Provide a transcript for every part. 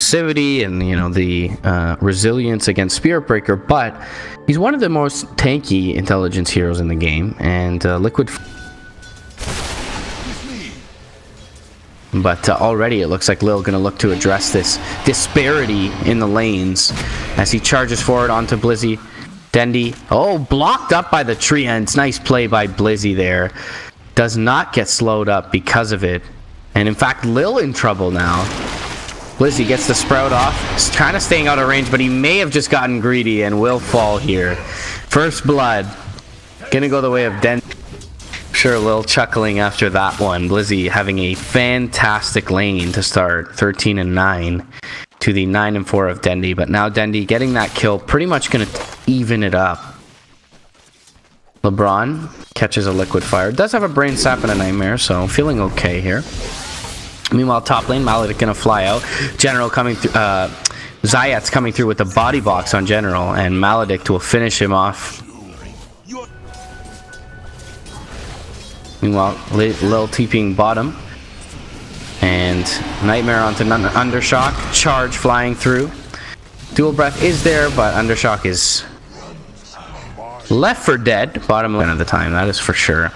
defensivity and, you know, the resilience against Spirit Breaker, but he's one of the most tanky intelligence heroes in the game, and Liquid. But already it looks like Lil gonna look to address this disparity in the lanes as he charges forward onto Blizzy. Dendi, oh, blocked up by the tree ends. Nice play by Blizzy there. Does not get slowed up because of it. And in fact, Lil in trouble now. Blizzy gets the Sprout off. He's kind of staying out of range, but he may have just gotten greedy and will fall here. First blood. Gonna go the way of Dendi. Sure, Lil chuckling after that one. Blizzy having a fantastic lane to start. 13 and 9 to the 9 and 4 of Dendi. But now Dendi getting that kill, pretty much gonna even it up. LeBron catches a Liquid Fire. Does have a Brain Sap and a Nightmare, so feeling okay here. Meanwhile, top lane, Maledict gonna fly out. General coming through. Zayat's coming through with the body box on General, and Maledict will finish him off. Meanwhile, Lil TPing bottom. And Nightmare onto Undershock. Charge flying through. Dual Breath is there, but Undershock is left for dead. Bottom lane at the time, that is for sure.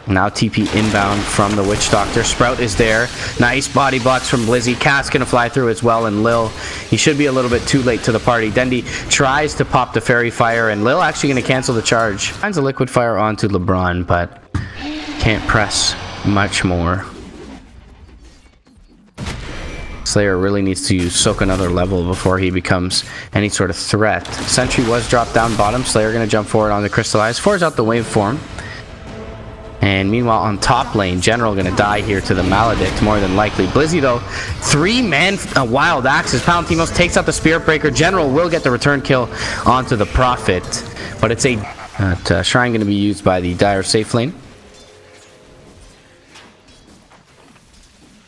Now TP inbound from the Witch Doctor. Sprout is there. Nice body box from Blizzy. Cass gonna fly through as well, and Lil, he should be a little bit too late to the party. Dendi tries to pop the Fairy Fire, and Lil actually gonna cancel the charge. Finds a Liquid Fire onto LeBron, but can't press much more. Slayer really needs to soak another level before he becomes any sort of threat. Sentry was dropped down bottom. Slayer gonna jump forward on the Crystallize. Fours out the waveform. And meanwhile, on top lane, General gonna die here to the Maledict, more than likely. Blizzy, though, 3-man Wild Axes. Palantimos takes out the Spirit Breaker. General will get the return kill onto the Prophet. But it's a Shrine gonna be used by the Dire safe lane.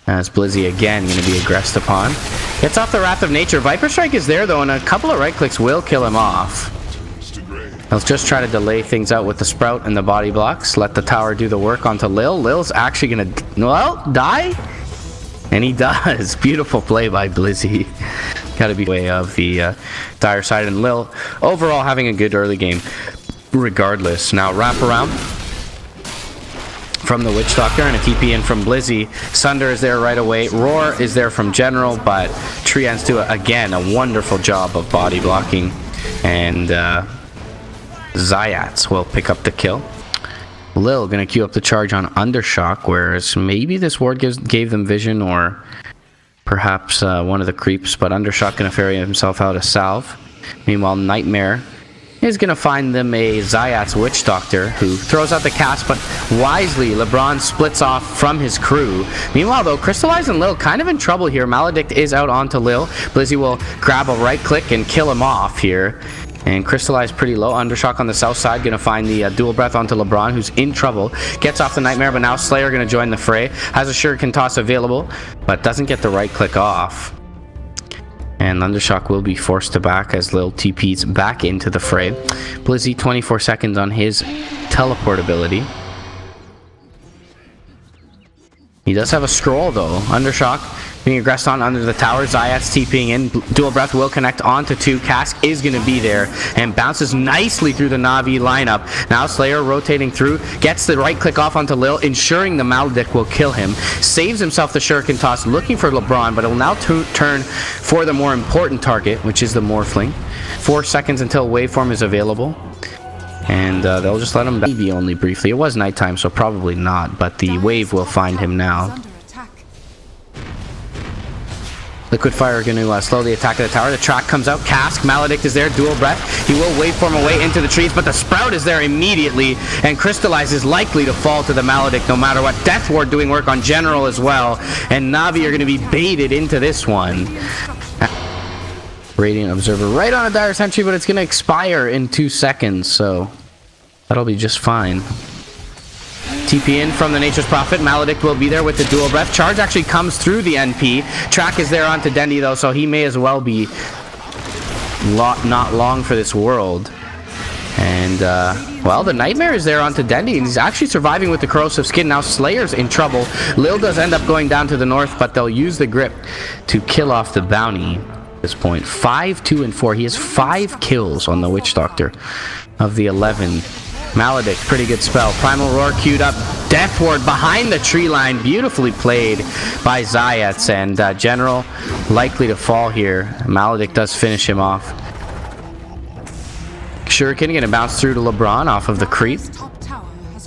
As Blizzy again gonna be aggressed upon. Gets off the Wrath of Nature. Viper Strike is there, though, and a couple of right clicks will kill him off. Let's just try to delay things out with the Sprout and the body blocks. Let the tower do the work onto Lil. Lil's actually gonna, well, die? And he does. Beautiful play by Blizzy. Gotta be way of the Dire side, and Lil overall having a good early game regardless. Now wrap around from the Witch Doctor and a TP in from Blizzy. Sunder is there right away. Roar is there from General, but Tree ends do again a wonderful job of body blocking, and Zayats will pick up the kill. Lil gonna queue up the charge on Undershock, whereas maybe this ward gave them vision, or perhaps one of the creeps, but Undershock gonna ferry himself out of salve. Meanwhile, Nightmare is gonna find them a Zayat's Witch Doctor, who throws out the cast, but wisely LeBron splits off from his crew. Meanwhile, though, Crystallize and Lil kind of in trouble here. Maledict is out onto Lil. Blizzy will grab a right click and kill him off here. And Crystallize pretty low. Undershock on the south side gonna find the Dual Breath onto LeBron, who's in trouble. Gets off the Nightmare, but now Slayer gonna join the fray. Has a Shuriken toss available, but doesn't get the right click off. And Undershock will be forced to back as Lil TP's back into the fray. Blizzy 24 seconds on his teleport ability. He does have a scroll though. Undershock being aggressed on under the tower. Zayat's TPing in. Dual Breath will connect onto 2. Cask is going to be there and bounces nicely through the Navi lineup. Now Slayer rotating through. Gets the right click off onto Lil, ensuring the Maledict will kill him. Saves himself the Shuriken toss, looking for LeBron, but it will now turn for the more important target, which is the Morphling. 4 seconds until waveform is available. And they'll just let him die. Maybe only briefly. It was nighttime, so probably not, but the wave will find him now. Liquid Fire going to slow the attack of the tower. The track comes out. Cask, Maledict is there. Dual Breath. He will waveform away into the trees, but the Sprout is there immediately, and Crystallize is likely to fall to the Maledict no matter what. Death Ward doing work on General as well, and Navi are going to be baited into this one. Radiant Observer right on a Dire Sentry, but it's going to expire in 2 seconds, so that'll be just fine. TP in from the Nature's Prophet. Maledict will be there with the Dual Breath. Charge actually comes through the NP. Track is there onto Dendi though, so he may as well be not long for this world. And Well, the Nightmare is there onto Dendy, and he's actually surviving with the corrosive skin. Now Slayer's in trouble. Lil does end up going down to the north, but they'll use the grip to kill off the bounty at this point. 5, 2, and 4. He has 5 kills on the Witch Doctor of the 11. Maledict, pretty good spell. Primal Roar queued up. Death Ward behind the tree line. Beautifully played by Zayats, and General likely to fall here. Maledict does finish him off. Shuriken gonna bounce through to LeBron off of the creep.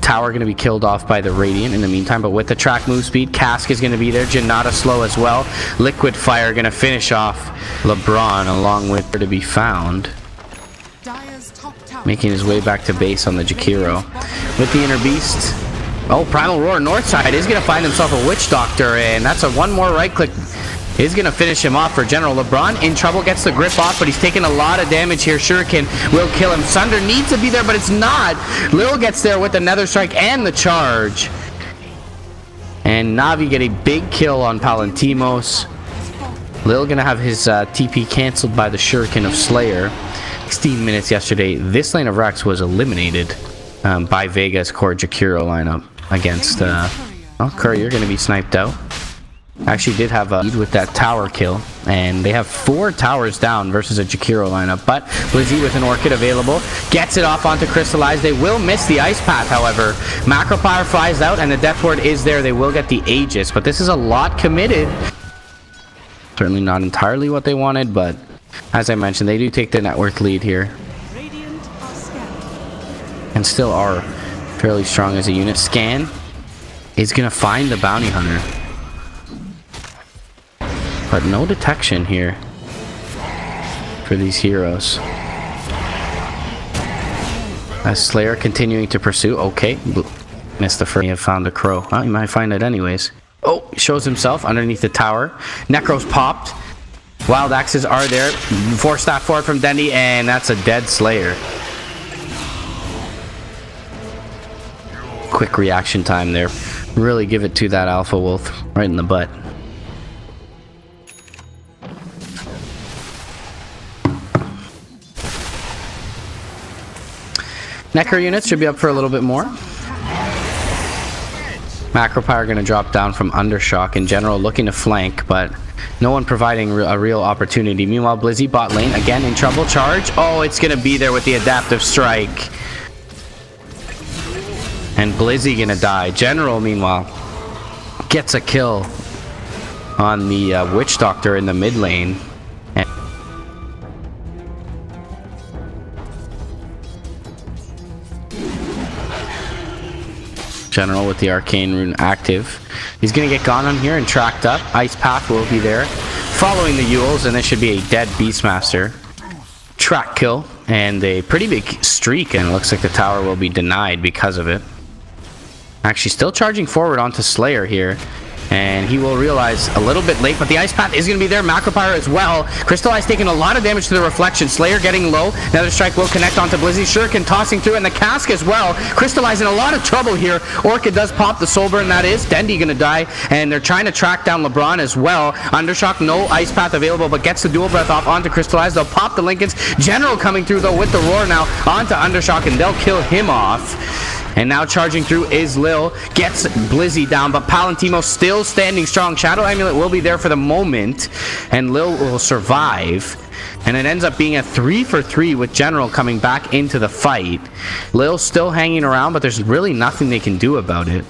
Tower gonna be killed off by the Radiant in the meantime, but with the track move speed, Cask is gonna be there. Janata slow as well. Liquid Fire gonna finish off LeBron along with her to be found. Making his way back to base on the Jakiro. With the Inner Beast. Oh, Primal Roar north side is gonna find himself a Witch Doctor, and that's a one more right click. Is going to finish him off for General. LeBron in trouble, gets the grip off, but he's taking a lot of damage here. Shuriken will kill him. Sunder needs to be there, but it's not. Lil gets there with the Nether Strike and the charge. And Navi get a big kill on Palantimos. Lil going to have his TP cancelled by the Shuriken of Slayer. 16 minutes yesterday. This lane of Rex was eliminated by Vega's core Jakiro lineup against... Courier going to be sniped out. Actually did have a lead with that tower kill, and they have 4 towers down versus a Jakiro lineup, but Blizzy with an Orchid available gets it off onto Crystallize. They will miss the Ice Path, however. Macro Power flies out and the Death Ward is there. They will get the Aegis, but this is a lot committed. Certainly not entirely what they wanted, but as I mentioned, they do take the net worth lead here and still are fairly strong as a unit. Scan is gonna find the Bounty Hunter, but no detection here for these heroes. As Slayer continuing to pursue. Okay, missed the first. He have found a crow. Well, he might find it anyways. Oh, shows himself underneath the tower. Necro's popped. Wild Axes are there. Force staff forward from Dendy, and that's a dead Slayer. Quick reaction time there. Really give it to that Alpha Wolf right in the butt. Necro units should be up for a little bit more. Macro Power going to drop down from Undershock. In general, looking to flank, but no one providing a real opportunity. Meanwhile, Blizzy bot lane, again in trouble. Charge. Oh, it's going to be there with the Adaptive Strike. And Blizzy going to die. General, meanwhile, gets a kill on the Witch Doctor in the mid lane. General with the Arcane Rune active. He's going to get gone on here and tracked up. Ice Path will be there. Following the Yules, and this should be a dead Beastmaster. Track kill, and a pretty big streak, and it looks like the tower will be denied because of it. Actually, still charging forward onto Slayer here. And he will realize a little bit late, but the Ice Path is going to be there. Macro Power as well. Crystallize taking a lot of damage to the reflection. Slayer getting low. Nether Strike will connect onto Blizzy. Shuriken tossing through, and the Cask as well. Crystallize in a lot of trouble here. Orchid does pop the Soul Burn, that is. Dendy going to die, and they're trying to track down LeBron as well. Undershock, no Ice Path available, but gets the Dual Breath off onto Crystallize. They'll pop the Lincolns. General coming through, though, with the Roar now onto Undershock, and they'll kill him off. And now charging through is Lil. Gets Blizzy down, but Palantimo still standing strong. Shadow Amulet will be there for the moment, and Lil will survive. And it ends up being a 3-for-3 with General coming back into the fight. Lil still hanging around, but there's really nothing they can do about it.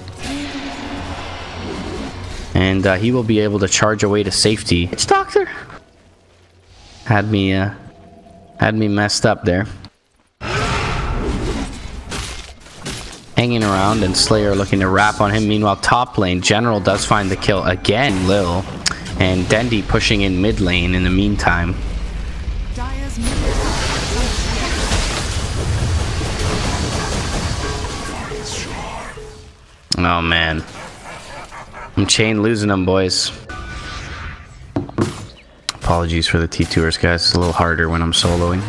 And he will be able to charge away to safety. Witch Doctor had me messed up there. Hanging around, and Slayer looking to wrap on him. Meanwhile, top lane, General does find the kill again, Lil, and Dendy pushing in mid lane in the meantime. Oh man, I'm chain losing them, boys. Apologies for the T2ers, guys. It's a little harder when I'm soloing.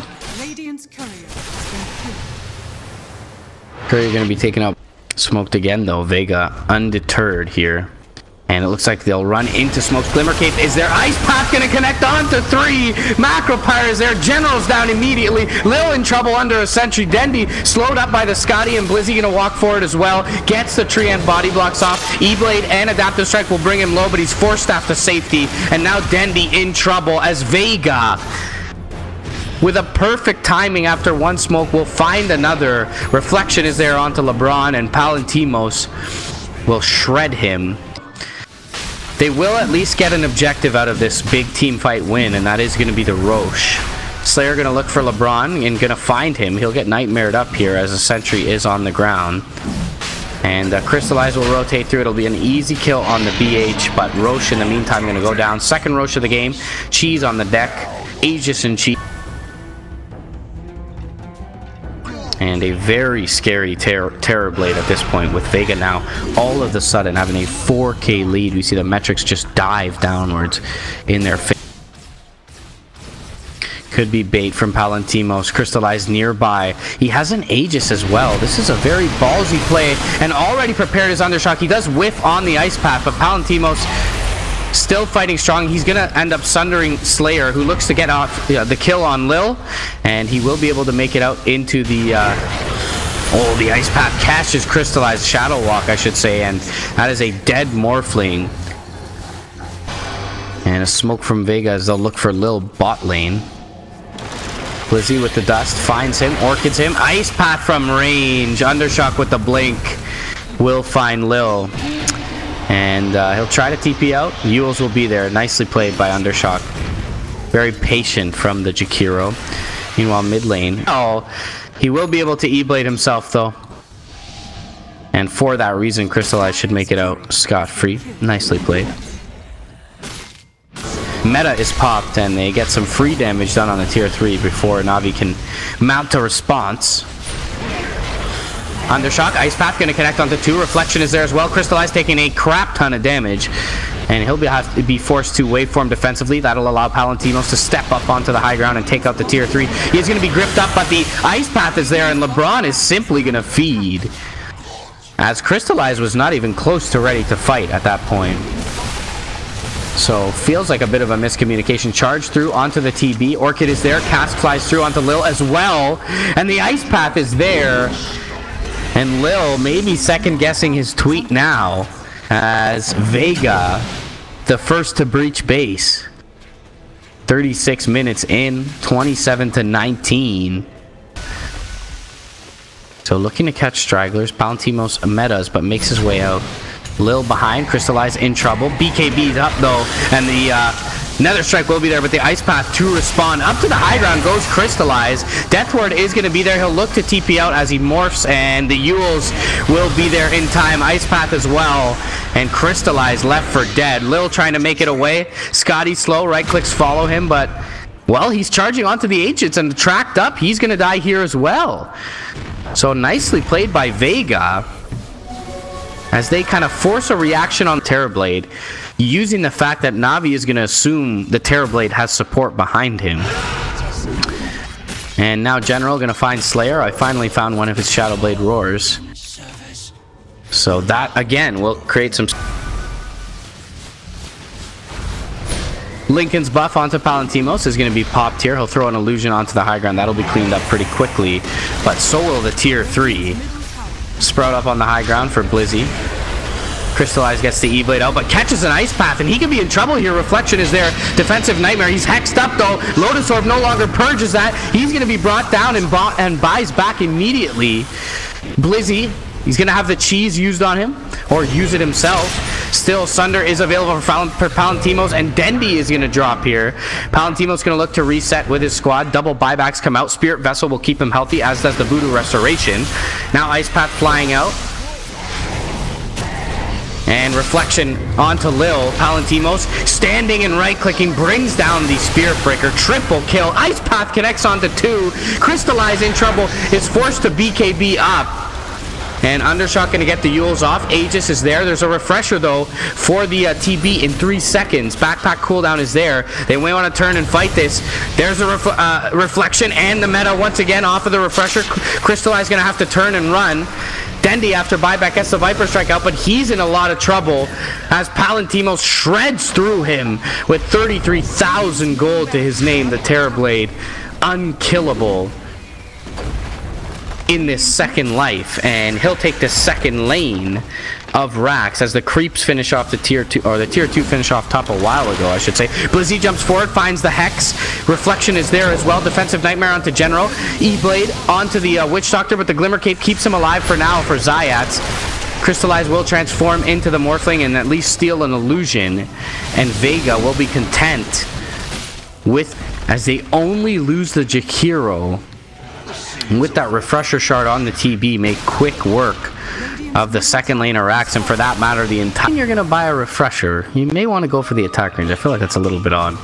Courier going to be taken out. Smoked again, though. Vega undeterred here. And it looks like they'll run into Smoke's Glimmer Cape. Is there Ice Path going to connect on to 3? Macropyre is there. General's down immediately. Lil in trouble under a sentry. Dendy slowed up by the Scotty, and Blizzy going to walk forward as well. Gets the tree and body blocks off. E-Blade and Adaptive Strike will bring him low, but he's forced staff to safety. And now Dendy in trouble as Vega, with a perfect timing after one smoke, will find another. Reflection is there onto LeBron, and Palantimos will shred him. They will at least get an objective out of this big team fight win, and that is going to be the Roche. Slayer going to look for LeBron and going to find him. He'll get nightmared up here as a sentry is on the ground. And Crystallize will rotate through. It'll be an easy kill on the BH, but Roche in the meantime going to go down. Second Roche of the game. Cheese on the deck. Aegis and Cheese. And a very scary Terrorblade at this point, with Vega now all of a sudden having a 4K lead. We see the metrics just dive downwards in their face. Could be bait from Palantimos. Crystallized nearby. He has an Aegis as well. This is a very ballsy play, and already prepared his Undershock. He does whiff on the Ice Path, but Palantimos still fighting strong. He's going to end up sundering Slayer, who looks to get off the kill on Lil, and he will be able to make it out into the the Ice Path catches Crystallized Shadow Walk, I should say, and that is a dead Morphling. And a smoke from Vega as they'll look for Lil bot lane. Blizzy with the dust finds him, Orchids him. Ice Path from range. Undershock with the blink will find Lil. And he'll try to TP out. Yules will be there. Nicely played by Undershock. Very patient from the Jakiro. Meanwhile, mid lane. Oh, he will be able to E-Blade himself, though. And for that reason, Crystallize should make it out scot-free. Nicely played. Meta is popped, and they get some free damage done on the tier 3 before Navi can mount a response. Undershock, Ice Path going to connect onto 2. Reflection is there as well. Crystallize taking a crap ton of damage, and he'll have to be forced to waveform defensively. That'll allow Palantimos to step up onto the high ground and take out the tier 3. He's going to be gripped up, but the Ice Path is there, and LeBron is simply going to feed, as Crystallize was not even close to ready to fight at that point. So, feels like a bit of a miscommunication. Charge through onto the TB. Orchid is there. Cask flies through onto Lil as well. And the Ice Path is there. And Lil may be second-guessing his tweet now, as Vega, the first to breach base. 36 minutes in, 27-19. So, looking to catch stragglers. Palantimos metas, but makes his way out. Lil behind, Crystallize in trouble. BKB's up though, and the Nether Strike will be there, but the Ice Path to respawn. Up to the high ground goes Crystallize. Death Ward is going to be there. He'll look to TP out as he morphs, and the Yules will be there in time. Ice Path as well, and Crystallize left for dead. Lil trying to make it away. Scotty slow, right clicks follow him, but well, he's charging onto the Agents and tracked up. He's going to die here as well. So nicely played by Vega, as they kind of force a reaction on Terrorblade, using the fact that Navi is going to assume the Terrorblade has support behind him. And now General going to find Slayer. I finally found one of his Shadowblade Roars. So that, again, will create some... Lincoln's buff onto Palantimos is going to be popped here. He'll throw an illusion onto the high ground. That'll be cleaned up pretty quickly. But so will the tier 3. Sprout up on the high ground for Blizzy. Crystallize gets the E-Blade out, but catches an Ice Path, and he could be in trouble here. Reflection is there. Defensive Nightmare. He's hexed up, though. Lotus Orb no longer purges that. He's going to be brought down and buys back immediately. Blizzy, he's going to have the cheese used on him, or use it himself. Still, Sunder is available for Palantimos, and Dendy is going to drop here. Palantimos going to look to reset with his squad. Double buybacks come out. Spirit Vessel will keep him healthy, as does the Voodoo Restoration. Now Ice Path flying out. And Reflection onto Lil. Palantimos standing and right-clicking brings down the Spirit Breaker. Triple kill. Ice Path connects onto 2. Crystallize in trouble. Is forced to BKB up. And Undershock going to get the Yules off. Aegis is there. There's a refresher, though, for the TB in 3 seconds. Backpack cooldown is there. They may want to turn and fight this. There's a Reflection and the meta once again off of the refresher. Crystallize going to have to turn and run. Dendy, after buyback, gets the Viper Strike out, but he's in a lot of trouble as Palantimos shreds through him with 33,000 gold to his name, the Terrorblade. Unkillable in this second life, and he'll take the second lane of Rax as the creeps finish off the tier 2, or the tier 2 finish off top a while ago, I should say. Blizzy jumps forward, finds the Hex. Reflection is there as well. Defensive Nightmare onto General. E-Blade onto the Witch Doctor, but the Glimmer Cape keeps him alive for now for Zayats. Crystallize will transform into the Morphling and at least steal an illusion, and Vega will be content with, as they only lose the Jakiro. And with that Refresher Shard on the TB, make quick work of the second lane of Rax, and for that matter, the entire... You're going to buy a Refresher, you may want to go for the attack range. I feel like that's a little bit odd.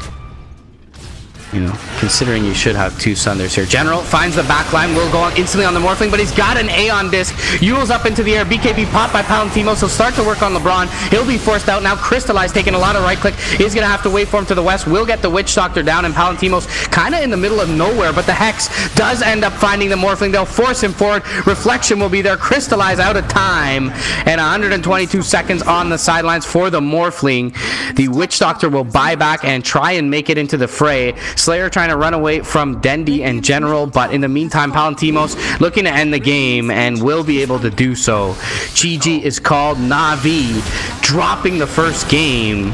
You know, considering you should have 2 Sunders here. General finds the backline, will go on instantly on the Morphling, but he's got an Aeon Disc. Yule's up into the air. BKB popped by Palantimos. He'll start to work on LeBron. He'll be forced out now. Crystallize taking a lot of right click. He's going to have to wait for him to the west. Will get the Witch Doctor down, and Palantimos kind of in the middle of nowhere, but the Hex does end up finding the Morphling. They'll force him forward. Reflection will be there. Crystallize out of time, and 122 seconds on the sidelines for the Morphling. The Witch Doctor will buy back and try and make it into the fray. Slayer trying to run away from Dendy and General, but in the meantime, Palantimos looking to end the game and will be able to do so. GG is called. Navi dropping the first game.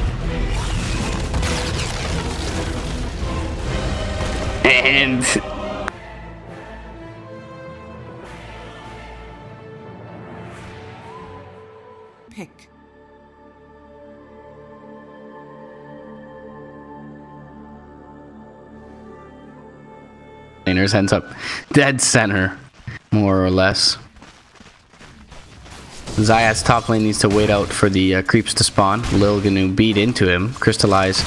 And pick. Laners ends up dead center, more or less. Zayat's top lane needs to wait out for the creeps to spawn. Lil gonna beat into him. Crystallize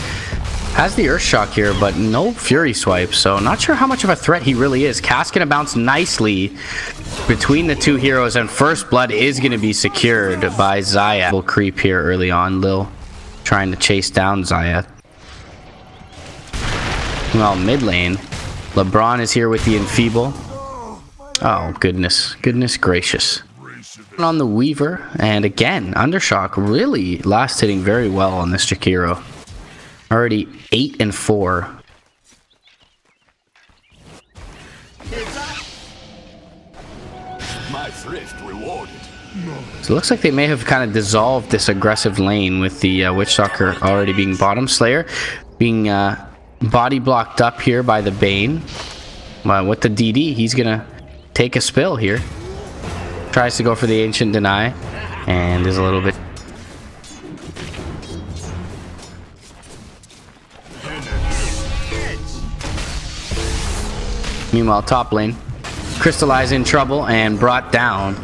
has the Earth Shock here, but no Fury Swipe, so not sure how much of a threat he really is. Cass gonna bounce nicely between the two heroes, and first blood is gonna be secured by Zayat. Will creep here early on. Lil trying to chase down Zayat. Well, mid lane, LeBron is here with the Enfeeble. Oh, goodness gracious. On the Weaver, and again, Undershock really last hitting very well on this Jakiro. Already 8 and 4. My thrift rewarded. So it looks like they may have kind of dissolved this aggressive lane with the Witch Doctor already being bottom. Slayer being body blocked up here by the Bane. With the DD, he's gonna take a spill here. Tries to go for the Ancient Deny, and is a little bit... Meanwhile, top lane, Crystallize in trouble and brought down.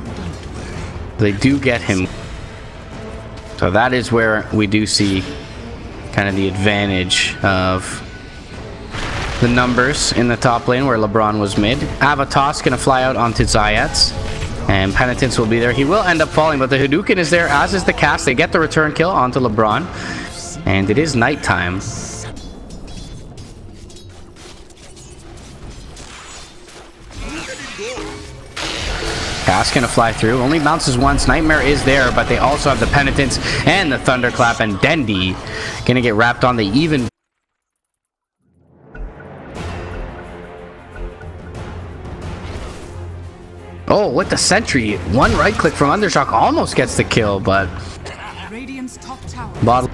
They do get him. So that is where we do see kind of the advantage of the numbers in the top lane where LeBron was mid. Avatos gonna fly out onto Zayats, and Penitence will be there. He will end up falling, but the Hadouken is there, as is the cast. They get the return kill onto LeBron, and it is nighttime. Cast gonna fly through, only bounces once. Nightmare is there, but they also have the Penitence and the Thunderclap, and Dendy gonna get wrapped on the even. Oh, with the sentry, one right click from Undershock almost gets the kill, but bottom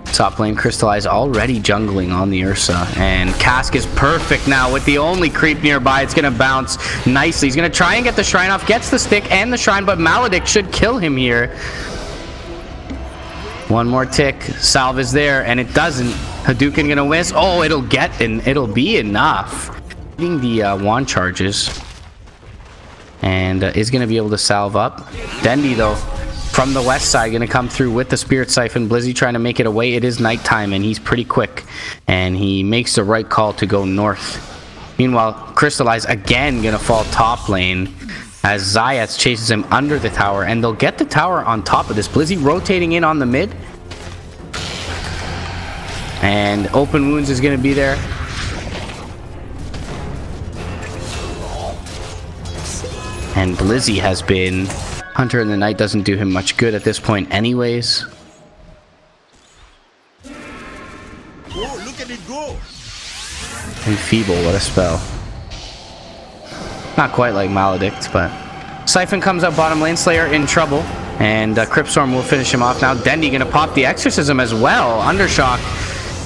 top lane Crystallize already jungling on the Ursa, and Cask is perfect now with the only creep nearby. It's gonna bounce nicely. He's gonna try and get the shrine off, gets the stick and the shrine, but Maledict should kill him here. One more tick, salve is there, and it doesn't. Hadouken gonna miss. Oh, it'll get, and it'll be enough. The wand charges, and is going to be able to salve up. Dendy, though, from the west side, going to come through with the Spirit Siphon. Blizzy trying to make it away. It is nighttime, and he's pretty quick, and he makes the right call to go north. Meanwhile, Crystallize again going to fall top lane as Zayats chases him under the tower, and they'll get the tower on top of this. Blizzy rotating in on the mid, and Open Wounds is going to be there. And Blizzy has been... Hunter in the Night doesn't do him much good at this point anyways. Oh, look at it go! Enfeeble, what a spell. Not quite like Maledict, but... Siphon comes up bottom lane, Slayer in trouble. And Cryptstorm will finish him off now. Dendi gonna pop the Exorcism as well. Undershock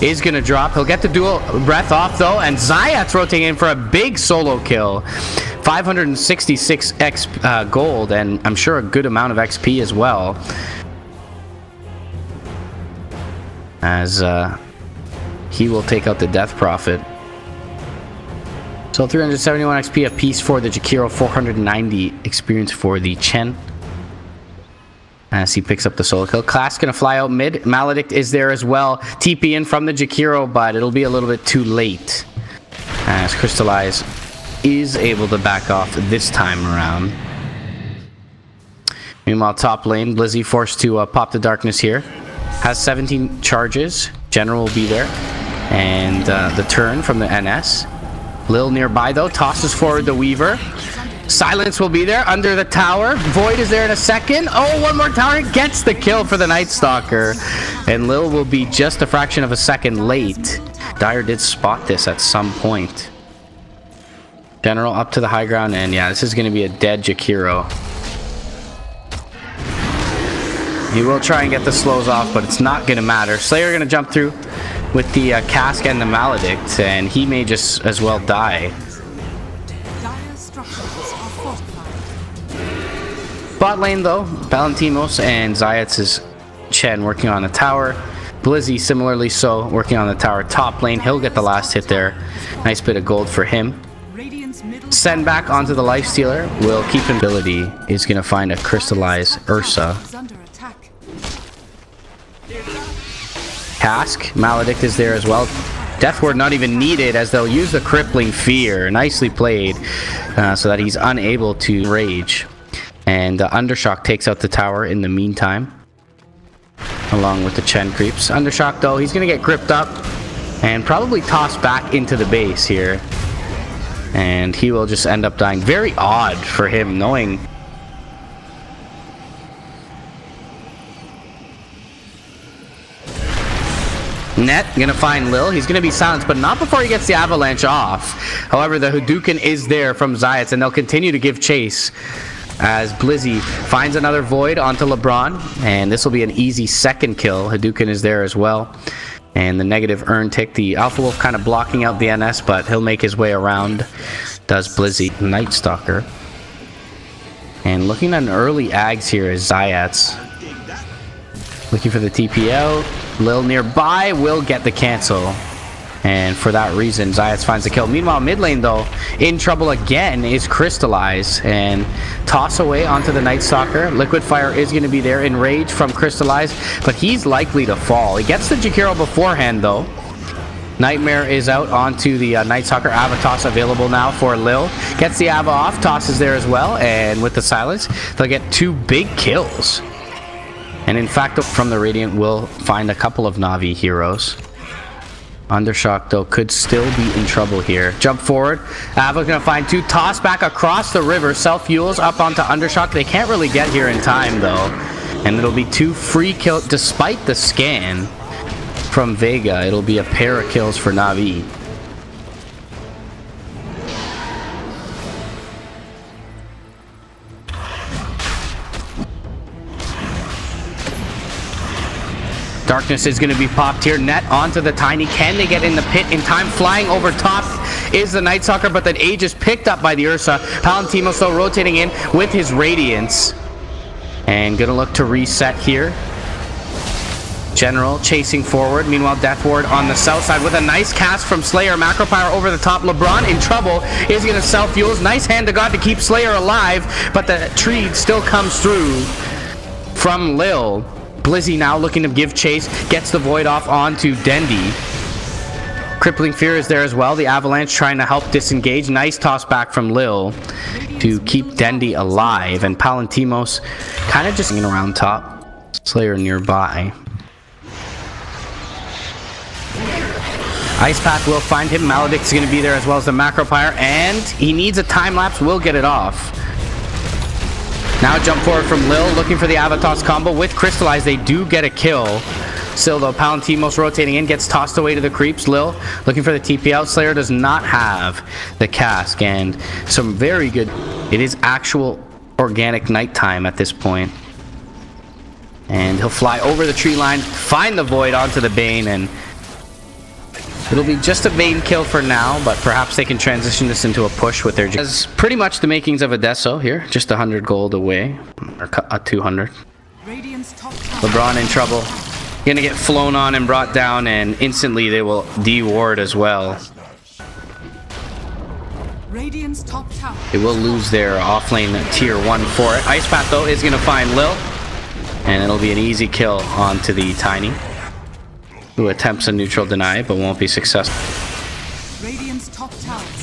is gonna drop. He'll get the dual breath off though, and Zayat's rotating in for a big solo kill. 566 gold, and I'm sure a good amount of XP as well. As he will take out the Death Prophet. So 371 XP apiece for the Jakiro, 490 experience for the Chen. As he picks up the solo kill. Class gonna fly out mid. Maledict is there as well. TP in from the Jakiro, but it'll be a little bit too late. As Crystallize is able to back off this time around. Meanwhile, top lane, Blizzy forced to pop the darkness here. Has 17 charges. General will be there. And the turn from the NS. Lil nearby though, tosses forward the Weaver. Silence will be there under the tower. Void is there in a second. Oh, one more tower gets the kill for the Night Stalker. And Lil will be just a fraction of a second late. Dire did spot this at some point. General up to the high ground, and yeah, this is going to be a dead Jakiro. He will try and get the slows off, but it's not going to matter. Slayer going to jump through with the Cask and the Maledict, and he may just as well die. Bot lane though, Valentimos and Zayat's Chen working on the tower. Blizzy similarly so, working on the tower top lane. He'll get the last hit there. Nice bit of gold for him. Send back onto the Lifestealer. Will keep him. Ability is going to find a Crystallized Ursa. Cask, Maledict is there as well. Death Ward not even needed, as they'll use the Crippling Fear. Nicely played, so that he's unable to rage. And Undershock takes out the tower in the meantime, along with the Chen creeps. Undershock though, he's going to get gripped up and probably tossed back into the base here. And he will just end up dying. Very odd for him, knowing... Net gonna find Lil. He's gonna be silenced, but not before he gets the avalanche off. However, the Hadouken is there from Zayat's, and they'll continue to give chase as Blizzy finds another Void onto LeBron, and this will be an easy second kill. Hadouken is there as well. And the negative Urn tick, the Alpha Wolf kind of blocking out the NS, but he'll make his way around. Does Blizzy. Night Stalker. And looking at an early Ags here is Zayat's. Looking for the TPO. Lil nearby will get the cancel. And for that reason, Zayat finds the kill. Meanwhile, mid lane though, in trouble again is Crystallize. And toss away onto the Night Stalker. Liquid Fire is going to be there. Enrage from Crystallize, but he's likely to fall. He gets the Jakiro beforehand though. Nightmare is out onto the Night Stalker. Ava toss available now for Lil. Gets the Ava off. Toss is there as well. And with the silence, they'll get two big kills. And in fact, from the Radiant, we'll find a couple of Navi heroes. Undershock, though, could still be in trouble here. Jump forward. Ava's going to find two. Toss back across the river. Self-fuels up onto Undershock. They can't really get here in time, though. And it'll be two free kills. Despite the scan from Vega, it'll be a pair of kills for Navi. Darkness is going to be popped here. Net onto the Tiny. Can they get in the pit in time? Flying over top is the Night Stalker, but that Age is picked up by the Ursa. Palantimo still rotating in with his Radiance. And going to look to reset here. General chasing forward. Meanwhile, Death Ward on the south side with a nice cast from Slayer. Macropyre over the top. LeBron in trouble. Is going to self-fuels. Nice hand to God to keep Slayer alive, but the Treed still comes through from Lil. Blizzy now looking to give chase, gets the Void off onto Dendi. Crippling Fear is there as well. The Avalanche trying to help disengage. Nice toss back from Lil to keep Dendi alive. And Palantimos kind of just hanging around top. Slayer nearby. Ice Path will find him. Maledict's going to be there as well as the Macropyre. And he needs a time lapse. Will get it off. Now jump forward from Lil, looking for the Avatos combo with Crystallize. They do get a kill. Still though, Palantimos rotating in, gets tossed away to the creeps. Lil looking for the TP out. Slayer does not have the cask, and some very good... It is actual organic nighttime at this point. And he'll fly over the tree line, find the Void onto the Bane, and it'll be just a Bane kill for now, but perhaps they can transition this into a push with their... As pretty much the makings of a Deso here, just 100 gold away, or 200. LeBron in trouble. Gonna get flown on and brought down, and instantly they will de-ward as well. They will lose their offlane tier 1 for it. Ice Path though is gonna find Lil, and it'll be an easy kill onto the Tiny, who attempts a neutral deny but won't be successful.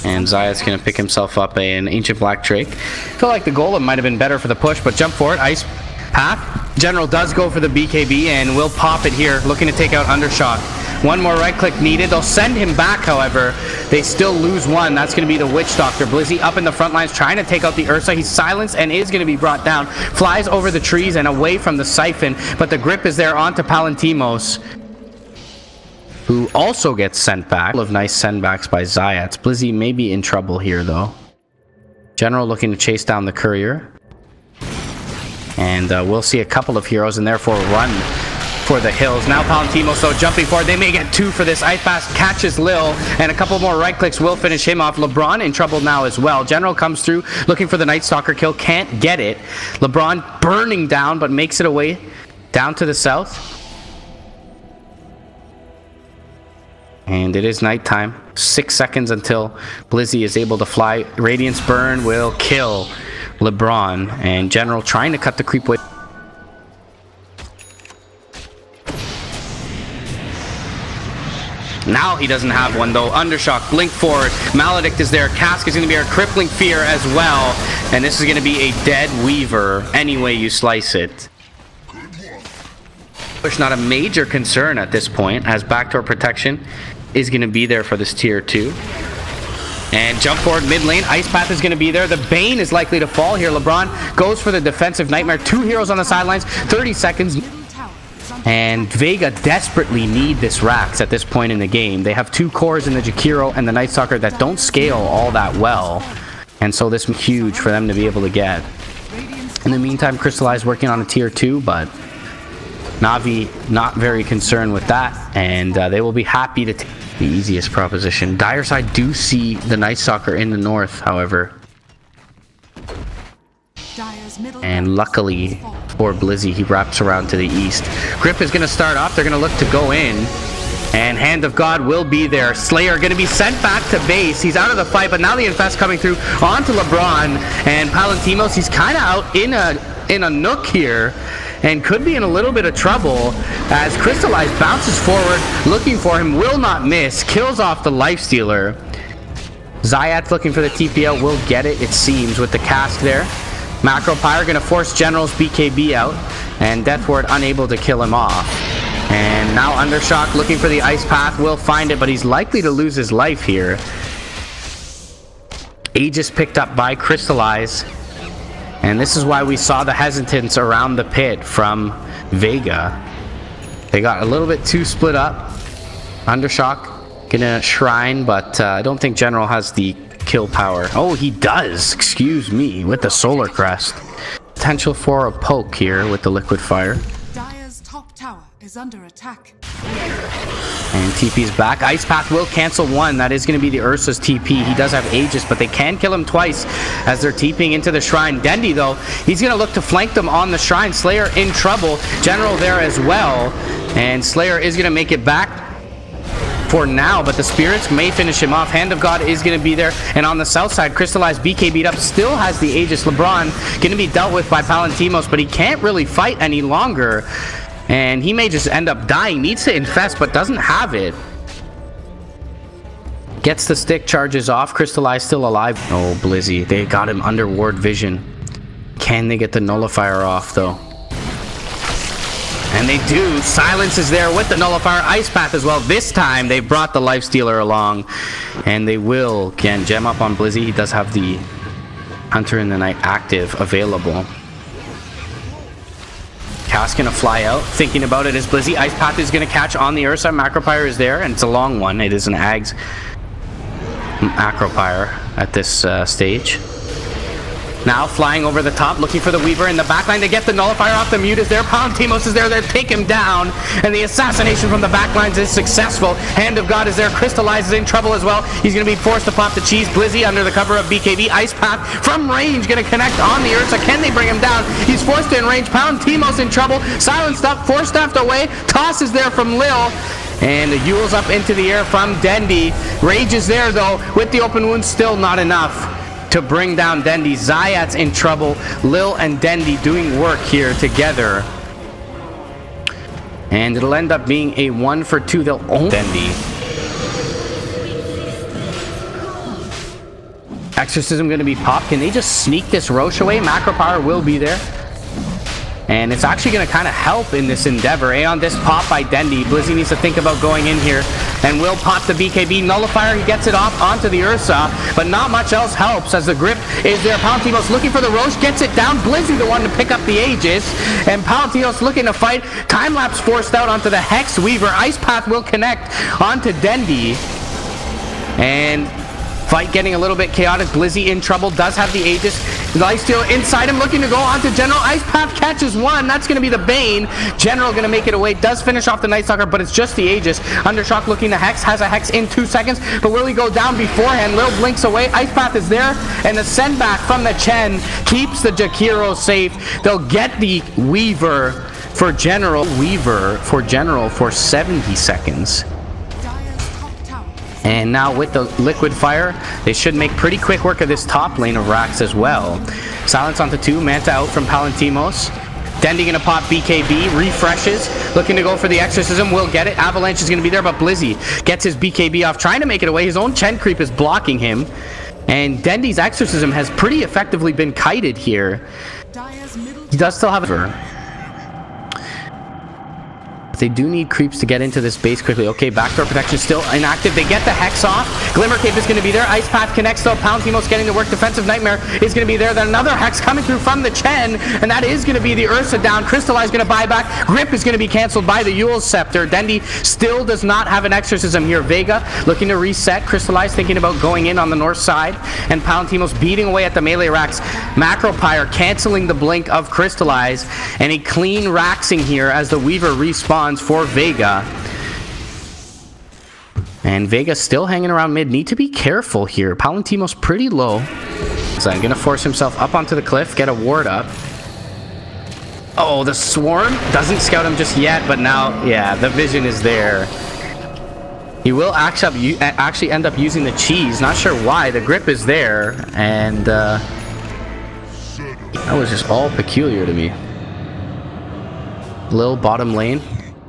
And Zayat's gonna pick himself up an Ancient Black Drake. Feel like the golem might have been better for the push, but jump for it. Ice Path. General does go for the BKB and will pop it here, looking to take out Undershock. One more right click needed. They'll send him back, however. They still lose one. That's going to be the Witch Doctor. Blizzy up in the front lines trying to take out the Ursa. He's silenced and is going to be brought down. Flies over the trees and away from the Siphon, but the grip is there onto Palantimos, who also gets sent back. Of nice sendbacks by Zayats. Blizzy may be in trouble here, though. General looking to chase down the Courier. And we'll see a couple of heroes and therefore run for the hills. Now Palantimos though jumping forward. They may get 2 for this. Ice Pass catches Lil, and a couple more right clicks will finish him off. LeBron in trouble now as well. General comes through looking for the Night Stalker kill. Can't get it. LeBron burning down but makes it away down to the south. And it is nighttime. 6 seconds until Blizzy is able to fly. Radiance Burn will kill LeBron, and General trying to cut the creep with. Now he doesn't have one though. Undershock, blink forward. Maledict is there. Cask is going to be our crippling fear as well, and this is going to be a dead Weaver any way you slice it. Push not a major concern at this point, as backdoor protection is going to be there for this tier 2. And jump forward mid lane. Ice Path is going to be there. The Bane is likely to fall here. LeBron goes for the defensive Nightmare. 2 heroes on the sidelines. 30 seconds. And Vega desperately need this Rax at this point in the game. They have 2 cores in the Jakiro and the Night Stalker that don't scale all that well. And so this is huge for them to be able to get. In the meantime, Crystallize working on a tier 2, but Navi not very concerned with that. And they will be happy to take the easiest proposition. Dire side do see the Night Stalker in the north, however. And luckily for Blizzy, he wraps around to the east. Grip is going to start off. They're going to look to go in. And Hand of God will be there. Slayer going to be sent back to base. He's out of the fight, but now the Infest coming through onto LeBron. And Palantimos, he's kind of out in a nook here, and could be in a little bit of trouble as Crystallize bounces forward, looking for him, will not miss, kills off the Lifestealer. Zayat's looking for the TPL, will get it, it seems, with the cask there. Macro Pyre going to force General's BKB out, and Deathward unable to kill him off. And now Undershock looking for the Ice Path, will find it, but he's likely to lose his life here. Aegis picked up by Crystallize. And this is why we saw the hesitance around the pit from Vega. They got a little bit too split up. Undershock gonna shrine, but I don't think General has the kill power. Oh, he does, excuse me, with the Solar Crest. Potential for a poke here with the Liquid Fire. Dire's top tower is under attack. And TP's back. Ice Path will cancel one. That is going to be the Ursa's TP. He does have Aegis, but they can kill him twice as they're TPing into the Shrine. Dendi, though, he's going to look to flank them on the Shrine. Slayer in trouble. General there as well. And Slayer is going to make it back for now, but the Spirits may finish him off. Hand of God is going to be there. And on the south side, Crystallized BK beat up. Still has the Aegis. LeBron going to be dealt with by Palantimos, but he can't really fight any longer. And he may just end up dying. Needs to infest, but doesn't have it. Gets the stick, charges off. Crystallize still alive. Oh, Blizzy. They got him under ward vision. Can they get the nullifier off, though? And they do. Silence is there with the nullifier. Ice Path as well. This time, they brought the Lifestealer along. And they will, again, gem up on Blizzy. He does have the Hunter in the Night active available. Cast gonna fly out. Thinking about it is Blizzy. Ice Path is gonna catch on the Ursa. Macropyre is there, and it's a long one. It is an Ags Macropyre at this stage. Now flying over the top, looking for the Weaver in the backline. They get the Nullifier off. The mute is there. Palantimos is there. They take him down. And the assassination from the backlines is successful. Hand of God is there. Crystallize is in trouble as well. He's going to be forced to pop the cheese. Blizzy under the cover of BKB. Ice Path from range going to connect on the Ursa. Can they bring him down? He's forced to in range. Palantimos in trouble. Silenced up. Force staffed away. Toss is there from Lil. And the Yule's up into the air from Dendi. Rage is there though. With the open wound, still not enough to bring down Dendi. Zayat's in trouble. Lil and Dendi doing work here together. And it'll end up being a 1 for 2. They'll own Dendi. Exorcism going to be popped. Can they just sneak this Roche away? Macropyre will be there. And it's actually going to kind of help in this endeavor. Aeon this pop by Dendi. Blizzy needs to think about going in here. And will pop the BKB. Nullifier, he gets it off onto the Ursa. But not much else helps as the grip is there. Palantimos looking for the Roche. Gets it down. Blizzy the one to pick up the Aegis. And Palantimos looking to fight. Time-lapse forced out onto the Hex Weaver. Ice Path will connect onto Dendi. And fight getting a little bit chaotic. Blizzy in trouble. Does have the Aegis. Lifesteal inside him, looking to go onto General. Ice Path catches one. That's going to be the Bane. General going to make it away. Does finish off the Night Stalker, but it's just the Aegis. Undershock looking to Hex. Has a Hex in 2 seconds, but will he go down beforehand? Lil blinks away. Ice Path is there, and the send back from the Chen keeps the Jakiro safe. They'll get the Weaver for General. Weaver for General for 70 seconds. And now with the Liquid Fire, they should make pretty quick work of this top lane of Rax as well. Silence onto 2, Manta out from Palantimos. Dendi gonna pop BKB, refreshes, looking to go for the Exorcism, will get it. Avalanche is gonna be there, but Blizzy gets his BKB off, trying to make it away. His own Chen creep is blocking him. And Dendi's Exorcism has pretty effectively been kited here. He does still have a... They do need creeps to get into this base quickly. Okay, backdoor protection still inactive. They get the Hex off. Glimmer Cape is going to be there. Ice Path connects though. Palantimos getting to work. Defensive Nightmare is going to be there. Then another Hex coming through from the Chen. And that is going to be the Ursa down. Crystallize going to buy back. Grip is going to be canceled by the Yule's Scepter. Dendi still does not have an Exorcism here. Vega looking to reset. Crystallize thinking about going in on the north side. And Palantimos beating away at the melee racks. Macropyre canceling the blink of Crystallize. And a clean Raxing here as the Weaver respawns for Vega. And Vega still hanging around mid. Need to be careful here. Palantimos pretty low. So I'm gonna force himself up onto the cliff, get a ward up. Oh, the Swarm doesn't scout him just yet, but now, yeah, the vision is there. He will actually end up using the cheese. Not sure why. The grip is there, and that was just all peculiar to me. Lil bottom lane.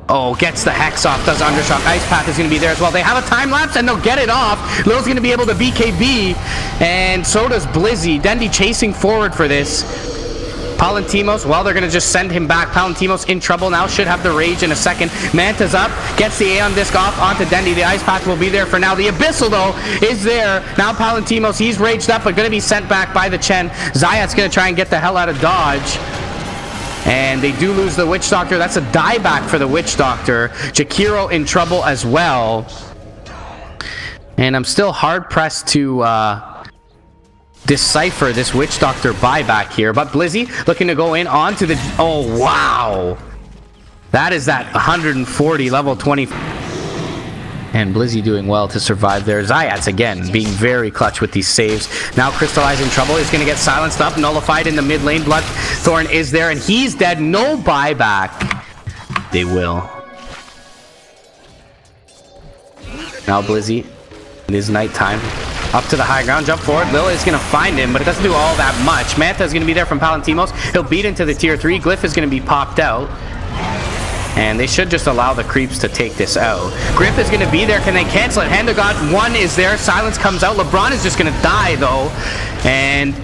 Oh, gets the Hex off, does Undershock. Ice Path is going to be there as well. They have a time lapse and they'll get it off. Lil's going to be able to BKB, and so does Blizzy. Dendi chasing forward for this. Palantimos, well, they're going to just send him back. Palantimos in trouble now, should have the Rage in a second. Manta's up, gets the Aeon Disc off onto Dendi. The Ice Path will be there for now. The Abyssal, though, is there. Now Palantimos, he's raged up, but going to be sent back by the Chen. Zayat's going to try and get the hell out of dodge. And they do lose the Witch Doctor. That's a dieback for the Witch Doctor. Jakiro in trouble as well. And I'm still hard-pressed to decipher this Witch Doctor buyback here. But Blizzy looking to go in onto the... Oh, wow. That is that 140 level 20... And Blizzy doing well to survive there. Zayats, again, being very clutch with these saves. Now Crystallize in trouble. He's going to get silenced up. Nullified in the mid lane. Bloodthorn is there, and he's dead. No buyback. They will. Now Blizzy. It is nighttime. Up to the high ground. Jump forward. Lil is going to find him, but it doesn't do all that much. Manta is going to be there from Palantimos. He'll beat into the tier 3. Glyph is going to be popped out. And they should just allow the creeps to take this out. Grip is going to be there. Can they cancel it? Hand of God 1 is there. Silence comes out. LeBron is just going to die, though. And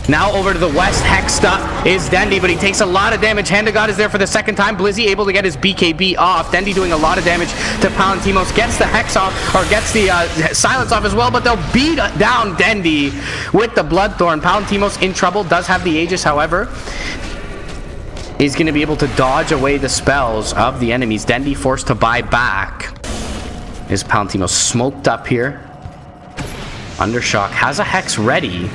now over to the west. Hexta is Dendi, but he takes a lot of damage. Hand of God is there for the second time. Blizzy able to get his BKB off. Dendi doing a lot of damage to Palantimos. Gets the Hex off, or gets the Silence off as well, but they'll beat down Dendi with the Bloodthorn. Palantimos in trouble. Does have the Aegis, however. is going to be able to dodge away the spells of the enemies. Dendi forced to buy back. Is Palantimos smoked up here? Undershock has a Hex ready.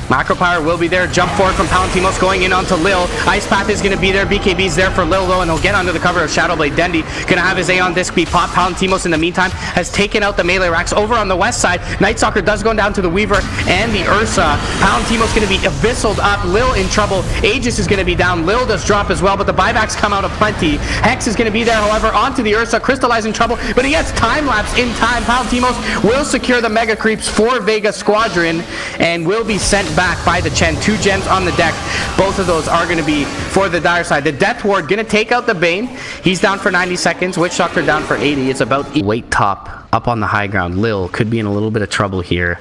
Macropyre will be there. Jump forward from Palantimos going in onto Lil. Ice Path is going to be there. BKB's there for Lil though, and he'll get under the cover of Shadowblade. Dendi going to have his Aeon Disc be popped. Palantimos in the meantime has taken out the melee racks over on the west side. Nightstalker does go down to the Weaver and the Ursa. Palantimos going to be abyssaled up. Lil in trouble. Aegis is going to be down. Lil does drop as well, but the buybacks come out of plenty. Hex is going to be there, however, onto the Ursa. Crystallize in trouble, but he gets time-lapse in time. Palantimos will secure the Mega Creeps for Vega Squadron and will be sent back by the Chen. 2 gems on the deck. Both of those are going to be for the dire side. The Death Ward going to take out the Bane. He's down for 90 seconds. Witch Doctor down for 80. It's about weight top up on the high ground. Lil could be in a little bit of trouble here.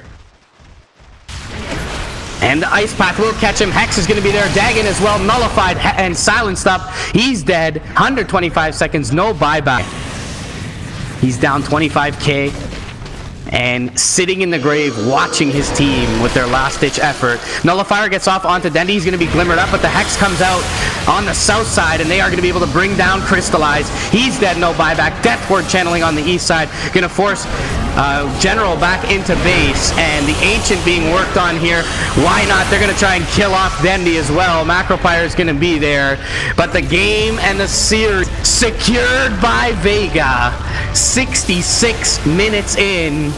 And the Ice Path will catch him. Hex is going to be there. Dagon as well. Nullified and silenced up. He's dead. 125 seconds. No buyback. He's down 25k. And sitting in the grave watching his team with their last-ditch effort. Nullifier gets off onto Dendi. He's going to be glimmered up, but the Hex comes out on the south side, and they are going to be able to bring down Crystallize. He's dead, no buyback. Death Ward channeling on the east side. Going to force General back into base, and the Ancient being worked on here. Why not? They're going to try and kill off Dendi as well. Macropyre is going to be there, but the game and the series secured by Vega. 66 minutes in.